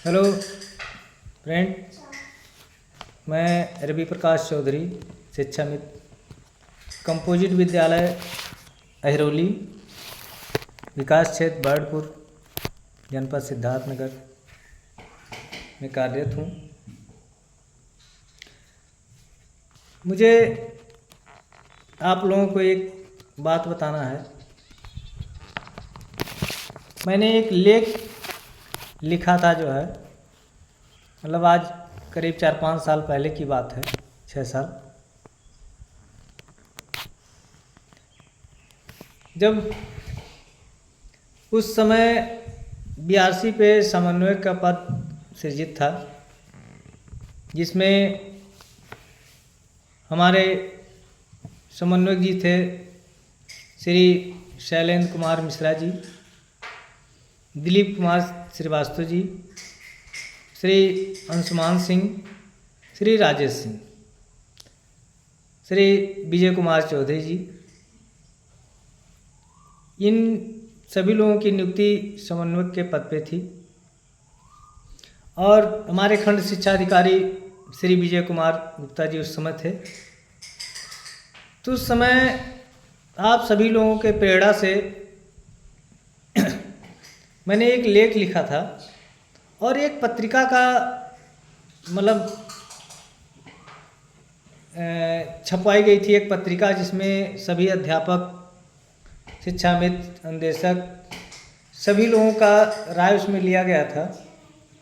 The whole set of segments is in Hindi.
हेलो फ्रेंड, मैं रवि प्रकाश चौधरी, शिक्षा मित्र, कंपोजिट विद्यालय अहिरौली, विकास क्षेत्र बर्डपुर, जनपद सिद्धार्थनगर में कार्यरत हूँ। मुझे आप लोगों को एक बात बताना है। मैंने एक लेख लिखा था जो है, मतलब आज करीब 4-5 साल पहले की बात है, 6 साल। जब उस समय बीआरसी पे समन्वयक का पद सृजित था, जिसमें हमारे समन्वयक जी थे श्री शैलेंद्र कुमार मिश्रा जी, दिलीप कुमार श्रीवास्तव जी, श्री अंशुमान सिंह, श्री राजेश सिंह, श्री विजय कुमार चौधरी जी। इन सभी लोगों की नियुक्ति समन्वयक के पद पे थी और हमारे खंड शिक्षा अधिकारी श्री विजय कुमार गुप्ता जी उस समय थे। तो उस समय आप सभी लोगों के प्रेरणा से मैंने एक लेख लिखा था और एक पत्रिका का मतलब छपवाई गई थी एक पत्रिका, जिसमें सभी अध्यापक, शिक्षा मित्र, अनुदेशक, सभी लोगों का राय उसमें लिया गया था।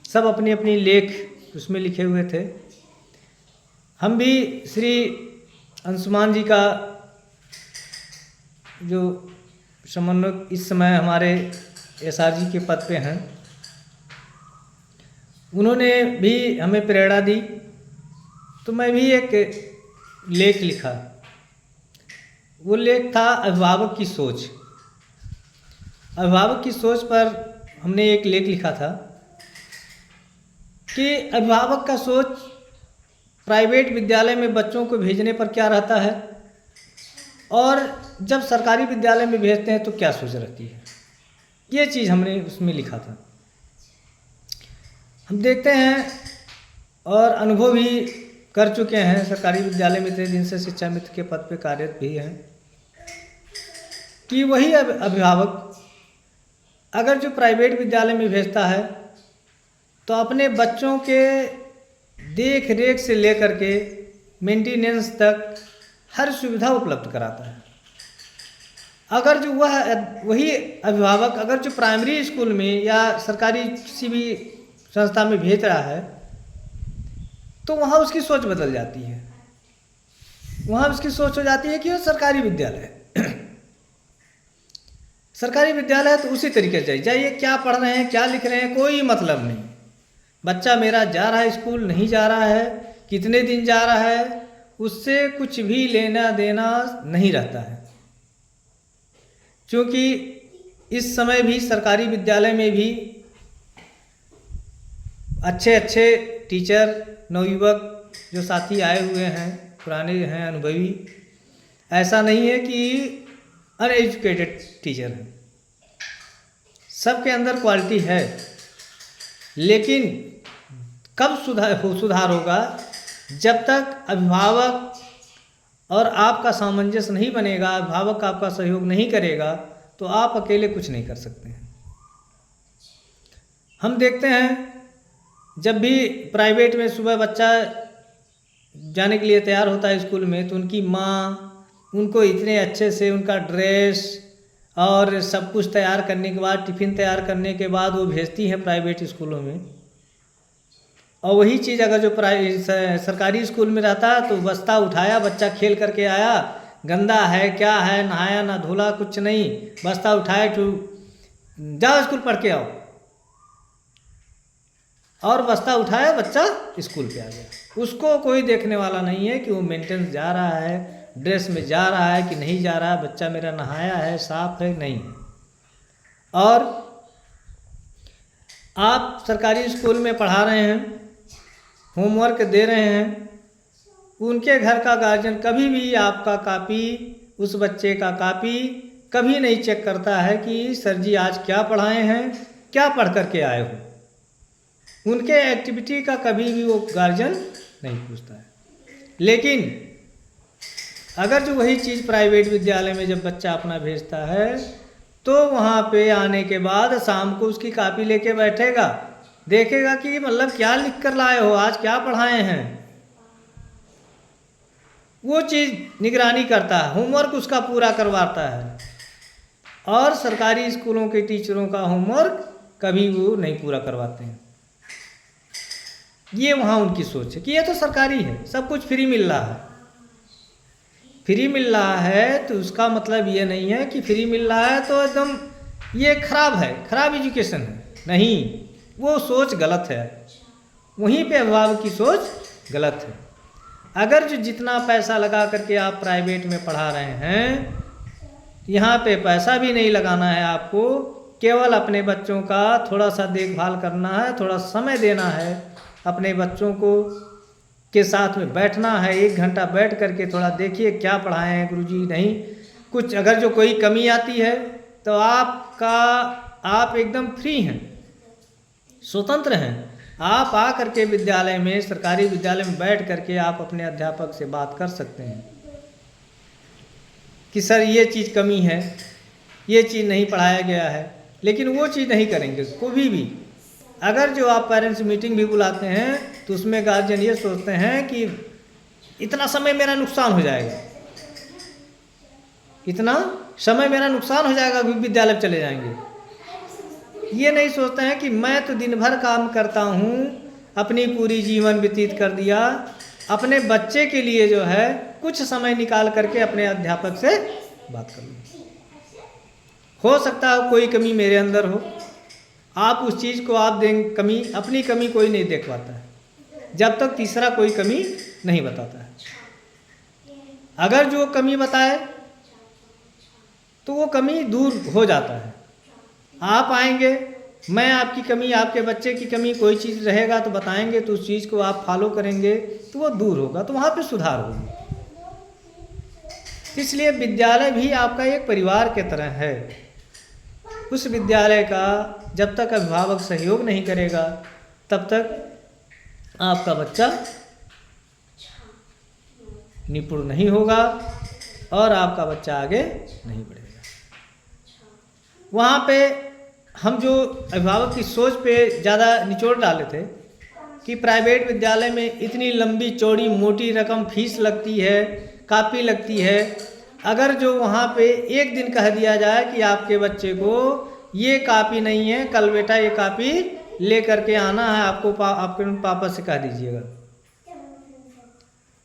सब अपनी अपनी लेख उसमें लिखे हुए थे। हम भी श्री अंशुमान जी का जो समन्वयक इस समय हमारे एसआरजी के पद पे हैं, उन्होंने भी हमें प्रेरणा दी। तो मैं भी एक लेख लिखा। वो लेख था अभिभावक की सोच। अभिभावक की सोच पर हमने एक लेख लिखा था कि अभिभावक का सोच प्राइवेट विद्यालय में बच्चों को भेजने पर क्या रहता है और जब सरकारी विद्यालय में भेजते हैं तो क्या सोच रहती है। ये चीज़ हमने उसमें लिखा था। हम देखते हैं और अनुभव भी कर चुके हैं, सरकारी विद्यालय में इतने दिन से शिक्षा मित्र के पद पे कार्यरत भी हैं, कि वही अभिभावक अगर जो प्राइवेट विद्यालय में भेजता है तो अपने बच्चों के देख रेख से लेकर के मेंटेनेंस तक हर सुविधा उपलब्ध कराता है। अगर जो वही अभिभावक अगर जो प्राइमरी स्कूल में या सरकारी किसी भी संस्था में भेज रहा है तो वहाँ उसकी सोच बदल जाती है। वहाँ उसकी सोच हो जाती है कि वो सरकारी विद्यालय है। सरकारी विद्यालय है तो उसी तरीके से जाइए, क्या पढ़ रहे हैं, क्या लिख रहे हैं, कोई मतलब नहीं। बच्चा मेरा जा रहा है स्कूल, नहीं जा रहा है, कितने दिन जा रहा है, उससे कुछ भी लेना देना नहीं रहता है। क्योंकि इस समय भी सरकारी विद्यालय में भी अच्छे अच्छे टीचर, नवयुवक जो साथी आए हुए हैं, पुराने हैं, अनुभवी, ऐसा नहीं है कि अनएजुकेटेड टीचर हैं। सबके अंदर क्वालिटी है, लेकिन कब सुधार होगा, जब तक अभिभावक और आपका सामंजस्य नहीं बनेगा, अभिभावक आपका सहयोग नहीं करेगा तो आप अकेले कुछ नहीं कर सकते हैं। हम देखते हैं जब भी प्राइवेट में सुबह बच्चा जाने के लिए तैयार होता है स्कूल में, तो उनकी माँ उनको इतने अच्छे से उनका ड्रेस और सब कुछ तैयार करने के बाद, टिफ़िन तैयार करने के बाद वो भेजती हैं प्राइवेट स्कूलों में। और वही चीज़ अगर जो सरकारी स्कूल में रहता है तो बस्ता उठाया, बच्चा खेल करके आया, गंदा है क्या है, नहाया ना धोला, कुछ नहीं, बस्ता उठाया तो जाओ स्कूल पढ़ के आओ, और बस्ता उठाया, बच्चा स्कूल पे आ गया। उसको कोई देखने वाला नहीं है कि वो मेंटेनेंस जा रहा है, ड्रेस में जा रहा है कि नहीं जा रहा है, बच्चा मेरा नहाया है, साफ है, नहीं है। और आप सरकारी स्कूल में पढ़ा रहे हैं, होमवर्क दे रहे हैं, उनके घर का गार्जियन कभी भी आपका कॉपी, उस बच्चे का कॉपी कभी नहीं चेक करता है कि सर जी आज क्या पढ़ाए हैं, क्या पढ़ करके आए हो। उनके एक्टिविटी का कभी भी वो गार्जियन नहीं पूछता है। लेकिन अगर जो वही चीज़ प्राइवेट विद्यालय में जब बच्चा अपना भेजता है तो वहाँ पे आने के बाद शाम को उसकी कॉपी लेके बैठेगा, देखेगा कि मतलब क्या लिख कर लाए हो, आज क्या पढ़ाए हैं, वो चीज़ निगरानी करता है, होमवर्क उसका पूरा करवाता है। और सरकारी स्कूलों के टीचरों का होमवर्क कभी वो नहीं पूरा करवाते हैं। ये वहाँ उनकी सोच है कि ये तो सरकारी है, सब कुछ फ्री मिल रहा है। फ्री मिल रहा है तो उसका मतलब ये नहीं है कि फ्री मिल रहा है तो एकदम ये खराब है, खराब एजुकेशन है। नहीं, वो सोच गलत है। वहीं पे अभिभावक की सोच गलत है। अगर जो जितना पैसा लगा करके आप प्राइवेट में पढ़ा रहे हैं, यहाँ पे पैसा भी नहीं लगाना है आपको, केवल अपने बच्चों का थोड़ा सा देखभाल करना है, थोड़ा समय देना है, अपने बच्चों को के साथ में बैठना है, 1 घंटा बैठ करके थोड़ा देखिए क्या पढ़ाए हैं गुरुजी। नहीं कुछ अगर जो कोई कमी आती है तो आप एकदम फ्री हैं, स्वतंत्र हैं। आप आ करके विद्यालय में, सरकारी विद्यालय में बैठ करके आप अपने अध्यापक से बात कर सकते हैं कि सर ये चीज़ कमी है, ये चीज़ नहीं पढ़ाया गया है। लेकिन वो चीज़ नहीं करेंगे कभी भी। अगर जो आप पेरेंट्स मीटिंग भी बुलाते हैं तो उसमें गार्जियन ये सोचते हैं कि इतना समय मेरा नुकसान हो जाएगा, इतना समय मेरा नुकसान हो जाएगा, विद्यालय चले जाएंगे। ये नहीं सोचते हैं कि मैं तो दिन भर काम करता हूँ, अपनी पूरी जीवन व्यतीत कर दिया, अपने बच्चे के लिए जो है कुछ समय निकाल करके अपने अध्यापक से बात कर लूँ। हो सकता है कोई कमी मेरे अंदर हो, आप उस चीज़ को आप दें कमी, अपनी कमी कोई नहीं देख पाता है जब तक तीसरा कोई कमी नहीं बताता है। अगर जो कमी बताए तो वो कमी दूर हो जाता है। आप आएंगे, मैं आपकी कमी, आपके बच्चे की कमी कोई चीज़ रहेगा तो बताएंगे, तो उस चीज़ को आप फॉलो करेंगे तो वो दूर होगा, तो वहाँ पे सुधार होगा। इसलिए विद्यालय भी आपका एक परिवार के तरह है। उस विद्यालय का जब तक अभिभावक सहयोग नहीं करेगा तब तक आपका बच्चा निपुण नहीं होगा और आपका बच्चा आगे नहीं बढ़ेगा। वहाँ पे हम जो अभिभावक की सोच पे ज़्यादा निचोड़ डाले थे कि प्राइवेट विद्यालय में इतनी लंबी चौड़ी मोटी रकम फीस लगती है, कापी लगती है। अगर जो वहाँ पे एक दिन कह दिया जाए कि आपके बच्चे को ये कापी नहीं है, कल बेटा ये कापी ले करके आना है, आपके पापा से कह दीजिएगा।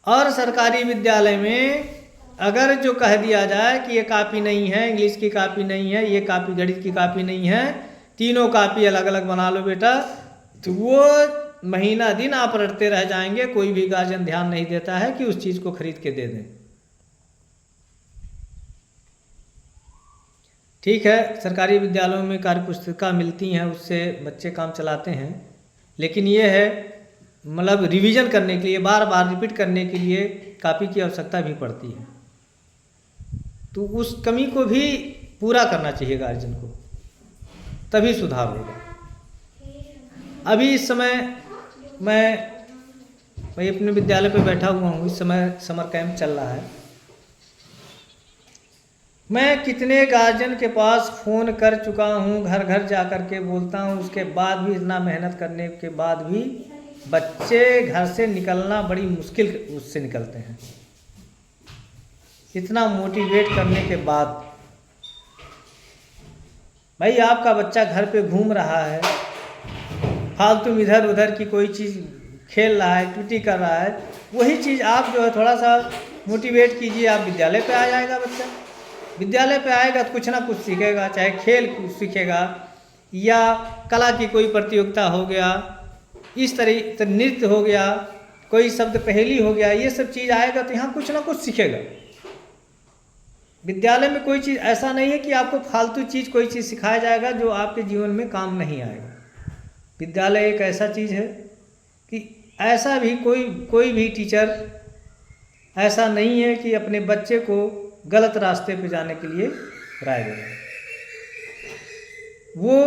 और सरकारी विद्यालय में अगर जो कह दिया जाए कि ये कापी नहीं है, इंग्लिश की कापी नहीं है, ये कापी गणित की कापी नहीं है, तीनों कापी अलग अलग बना लो बेटा, तो वो महीना दिन आप रटते रह जाएंगे। कोई भी गार्जियन ध्यान नहीं देता है कि उस चीज़ को खरीद के दे दें। ठीक है, सरकारी विद्यालयों में कार्य पुस्तिका मिलती हैं, उससे बच्चे काम चलाते हैं, लेकिन ये है मतलब रिवीजन करने के लिए, बार बार रिपीट करने के लिए कापी की आवश्यकता भी पड़ती है। तो उस कमी को भी पूरा करना चाहिए गार्जियन को, तभी सुधार होगा। अभी इस समय मैं अपने विद्यालय पे बैठा हुआ हूँ, इस समय समर कैंप चल रहा है। मैं कितने गार्जियन के पास फ़ोन कर चुका हूँ, घर घर जा कर के बोलता हूँ, उसके बाद भी, इतना मेहनत करने के बाद भी बच्चे घर से निकलना बड़ी मुश्किल उससे निकलते हैं। इतना मोटिवेट करने के बाद, भाई आपका बच्चा घर पे घूम रहा है, फालतू इधर उधर की कोई चीज़ खेल रहा है, एक्टिविटी कर रहा है, वही चीज़ आप जो है थोड़ा सा मोटिवेट कीजिए। आप विद्यालय पे आ जाएगा बच्चा, विद्यालय पे आएगा तो कुछ ना कुछ सीखेगा, चाहे खेल सीखेगा या कला की कोई प्रतियोगिता हो गया, इस तरह नृत्य हो गया, कोई शब्द पहेली हो गया, ये सब चीज़ आएगा तो यहाँ कुछ ना कुछ सीखेगा। विद्यालय में कोई चीज़ ऐसा नहीं है कि आपको फालतू चीज़ कोई चीज़ सिखाया जाएगा जो आपके जीवन में काम नहीं आएगा। विद्यालय एक ऐसा चीज़ है कि ऐसा भी कोई भी टीचर ऐसा नहीं है कि अपने बच्चे को गलत रास्ते पे जाने के लिए राय दे रहा है। वो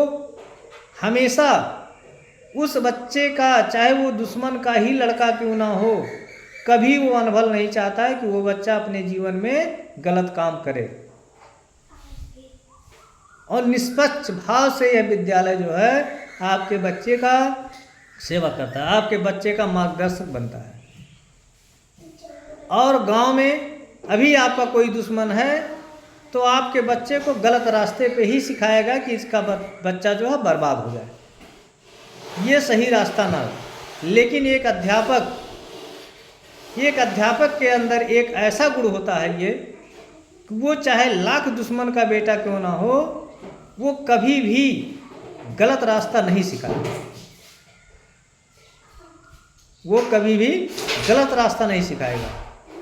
हमेशा उस बच्चे का, चाहे वो दुश्मन का ही लड़का क्यों ना हो, कभी वो अनभल नहीं चाहता है कि वो बच्चा अपने जीवन में गलत काम करे। और निष्पक्ष भाव से यह विद्यालय जो है आपके बच्चे का सेवा करता है, आपके बच्चे का मार्गदर्शक बनता है। और गांव में अभी आपका कोई दुश्मन है तो आपके बच्चे को गलत रास्ते पे ही सिखाएगा कि इसका बच्चा जो है बर्बाद हो जाए, ये सही रास्ता ना हो। लेकिन एक अध्यापक के अंदर एक ऐसा गुण होता है ये कि वो चाहे लाख दुश्मन का बेटा क्यों ना हो, वो कभी भी गलत रास्ता नहीं सिखाएगा, वो कभी भी गलत रास्ता नहीं सिखाएगा।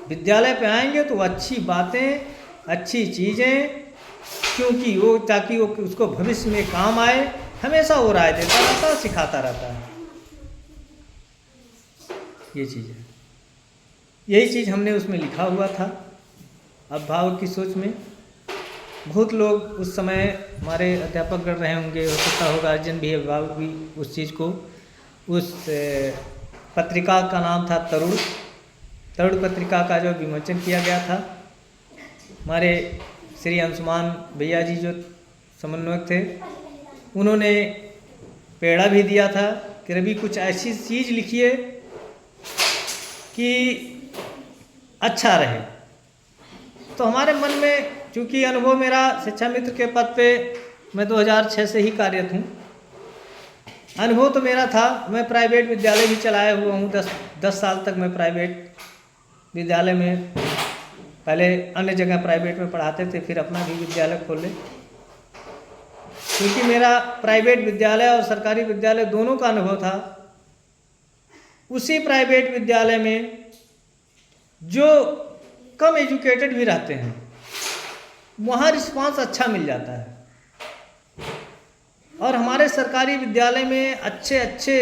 विद्यालय पे आएंगे तो अच्छी बातें, अच्छी चीज़ें, क्योंकि वो ताकि वो उसको भविष्य में काम आए, हमेशा वो राय देता रहता है, सिखाता रहता है। ये चीज़ है, यही चीज़ हमने उसमें लिखा हुआ था। अभिभावक की सोच में बहुत लोग उस समय हमारे अध्यापकगण रहे होंगे, हो सकता हो गार्जियन भी, अभिभावक भी उस चीज़ को, उस पत्रिका का नाम था तरुण पत्रिका का जो विमोचन किया गया था, हमारे श्री अंशुमान भैया जी जो समन्वयक थे, उन्होंने पेड़ा भी दिया था कि रवि कुछ ऐसी चीज़ लिखिए कि अच्छा रहे। तो हमारे मन में, चूँकि अनुभव मेरा शिक्षा मित्र के पद पे मैं 2006 से ही कार्यरत हूँ, अनुभव तो मेरा था। मैं प्राइवेट विद्यालय भी चलाया हुआ हूँ, 10 साल तक मैं प्राइवेट विद्यालय में, पहले अन्य जगह प्राइवेट में पढ़ाते थे, फिर अपना भी विद्यालय खोले। क्योंकि मेरा प्राइवेट विद्यालय और सरकारी विद्यालय दोनों का अनुभव था। उसी प्राइवेट विद्यालय में जो कम एजुकेटेड भी रहते हैं, वहाँ रिस्पांस अच्छा मिल जाता है। और हमारे सरकारी विद्यालय में अच्छे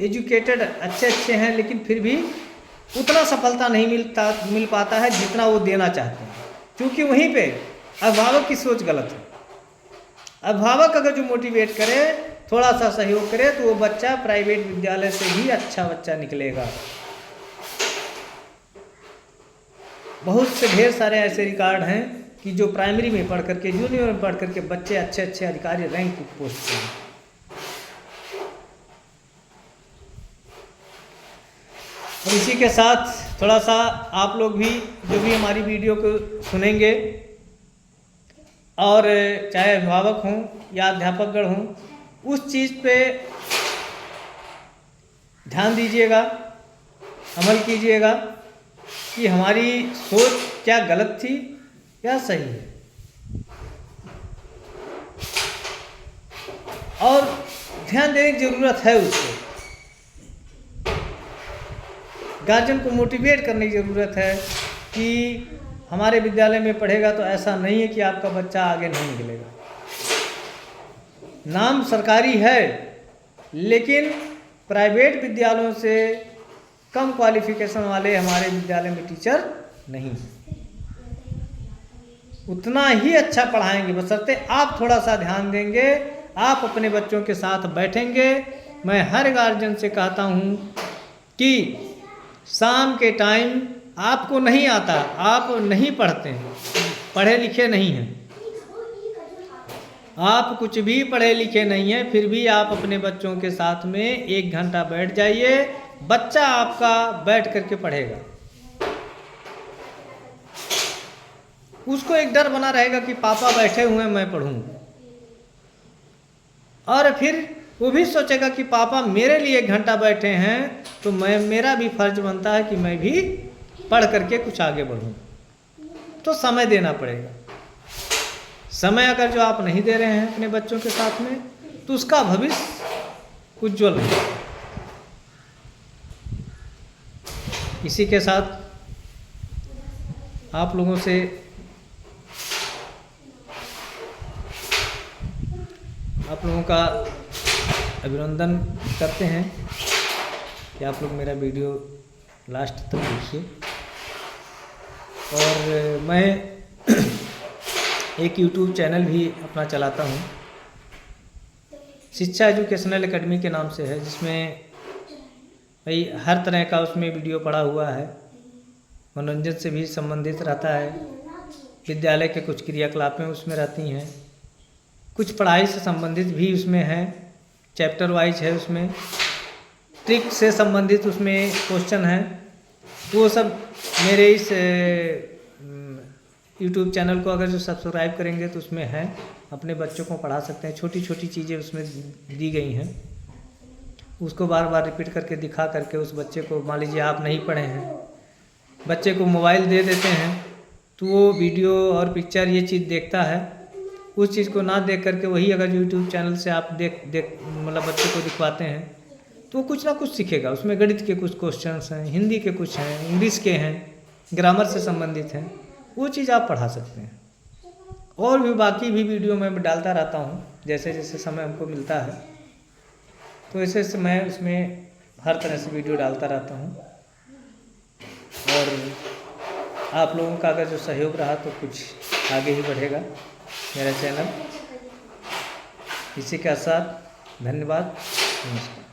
एजुकेटेड अच्छे हैं, लेकिन फिर भी उतना सफलता नहीं मिल पाता है जितना वो देना चाहते हैं, क्योंकि वहीं पे अभिभावक की सोच गलत है। अभिभावक अगर जो मोटिवेट करे, थोड़ा सा सहयोग करे, तो वो बच्चा प्राइवेट विद्यालय से भी अच्छा बच्चा निकलेगा। बहुत से ढेर सारे ऐसे रिकॉर्ड हैं कि जो प्राइमरी में पढ़ करके, जूनियर में पढ़ करके बच्चे अच्छे अधिकारी रैंक पोस्ट पे हैं। और इसी के साथ थोड़ा सा आप लोग भी जो भी हमारी वीडियो को सुनेंगे, और चाहे अभिभावक हों या अध्यापकगण हों, उस चीज़ पे ध्यान दीजिएगा, अमल कीजिएगा कि हमारी सोच क्या गलत थी या सही है। और ध्यान देने की ज़रूरत है, उसको गार्जियन को मोटिवेट करने की ज़रूरत है कि हमारे विद्यालय में पढ़ेगा तो ऐसा नहीं है कि आपका बच्चा आगे नहीं निकलेगा। नाम सरकारी है, लेकिन प्राइवेट विद्यालयों से कम क्वालिफिकेशन वाले हमारे विद्यालय में टीचर नहीं, उतना ही अच्छा पढ़ाएंगे, बशर्ते आप थोड़ा सा ध्यान देंगे, आप अपने बच्चों के साथ बैठेंगे। मैं हर गार्जियन से कहता हूँ कि शाम के टाइम आपको नहीं आता, आप नहीं पढ़ते हैं, पढ़े लिखे नहीं हैं, आप कुछ भी पढ़े लिखे नहीं हैं, फिर भी आप अपने बच्चों के साथ में 1 घंटा बैठ जाइए, बच्चा आपका बैठ करके पढ़ेगा। उसको एक डर बना रहेगा कि पापा बैठे हुए हैं, मैं पढ़ूं, और फिर वो भी सोचेगा कि पापा मेरे लिए 1 घंटा बैठे हैं, तो मेरा भी फर्ज बनता है कि मैं भी पढ़ करके कुछ आगे बढ़ूं। तो समय देना पड़ेगा। समय अगर जो आप नहीं दे रहे हैं अपने बच्चों के साथ में, तो उसका भविष्य उज्जवल नहीं। इसी के साथ आप लोगों से आप लोगों का अभिनंदन करते हैं कि आप लोग मेरा वीडियो लास्ट तक देखिए। और मैं एक YouTube चैनल भी अपना चलाता हूँ, शिक्षा एजुकेशनल एकेडमी के नाम से है, जिसमें भाई हर तरह का उसमें वीडियो पड़ा हुआ है। मनोरंजन से भी संबंधित रहता है, विद्यालय के कुछ क्रियाकलापें उसमें रहती हैं, कुछ पढ़ाई से संबंधित भी उसमें है, चैप्टर वाइज है, उसमें ट्रिक से संबंधित उसमें क्वेश्चन है। वो सब मेरे इस यूट्यूब चैनल को अगर जो सब्सक्राइब करेंगे तो उसमें है, अपने बच्चों को पढ़ा सकते हैं। छोटी छोटी चीज़ें उसमें दी गई हैं, उसको बार बार रिपीट करके दिखा करके उस बच्चे को, मान लीजिए आप नहीं पढ़े हैं, बच्चे को मोबाइल दे देते हैं तो वो वीडियो और पिक्चर ये चीज़ देखता है। उस चीज़ को ना देख करके वही अगर यूट्यूब चैनल से आप मतलब बच्चे को दिखवाते हैं तो वो कुछ ना कुछ सीखेगा। उसमें गणित के कुछ क्वेश्चंस हैं, हिंदी के कुछ हैं, इंग्लिश के हैं, ग्रामर से संबंधित हैं, वो चीज़ आप पढ़ा सकते हैं। और भी बाकी भी वीडियो मैं डालता रहता हूँ, जैसे जैसे समय हमको मिलता है तो ऐसे ऐसे मैं उसमें हर तरह से वीडियो डालता रहता हूँ। और आप लोगों का अगर जो सहयोग रहा तो कुछ आगे ही बढ़ेगा मेरा चैनल। इसी के साथ धन्यवाद, नमस्कार।